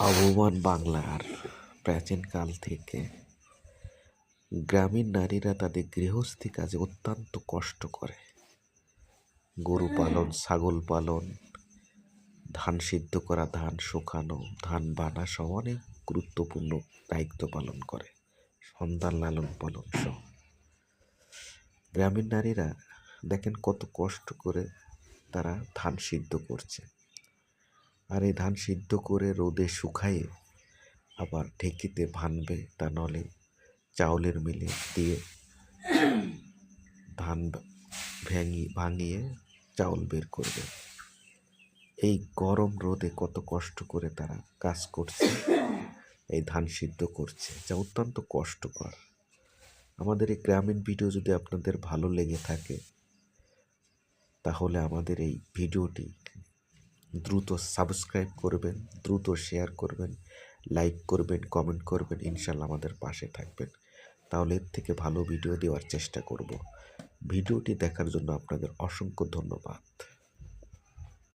আবহমান বাংলার প্রাচীনকাল থেকে গ্রামীণ নারীরা তাদের গৃহস্থী কাজে অত্যন্ত কষ্ট করে। গরু পালন, ছাগল পালন, ধান সিদ্ধ করা, ধান শুকানো, ধান বানা সহ অনেক গুরুত্বপূর্ণ দায়িত্ব পালন করে। সন্তান লালন পালন সহ গ্রামীণ নারীরা দেখেন কত কষ্ট করে তারা ধান সিদ্ধ করছে। আর এই ধান সিদ্ধ করে রোদে শুকায়ে আবার ঢেঁকিতে ভানবে, তা নলে চাউলের মিলে দিয়ে ধান ভাঙিয়ে চাউল বের করবে। এই গরম রোদে কত কষ্ট করে তারা কাজ করছে, এই ধান সিদ্ধ করছে, যা অত্যন্ত কষ্টকর। আমাদের এই গ্রামীণ ভিডিও যদি আপনাদের ভালো লেগে থাকে তাহলে আমাদের এই ভিডিওটি দ্রুত সাবস্ক্রাইব করবেন, দ্রুত শেয়ার করবেন, লাইক করবেন, কমেন্ট করবেন, ইনশাল্লাহ আমাদের পাশে থাকবেন। তাহলে এর থেকে ভালো ভিডিও দেওয়ার চেষ্টা করব। ভিডিওটি দেখার জন্য আপনাদের অসংখ্য ধন্যবাদ।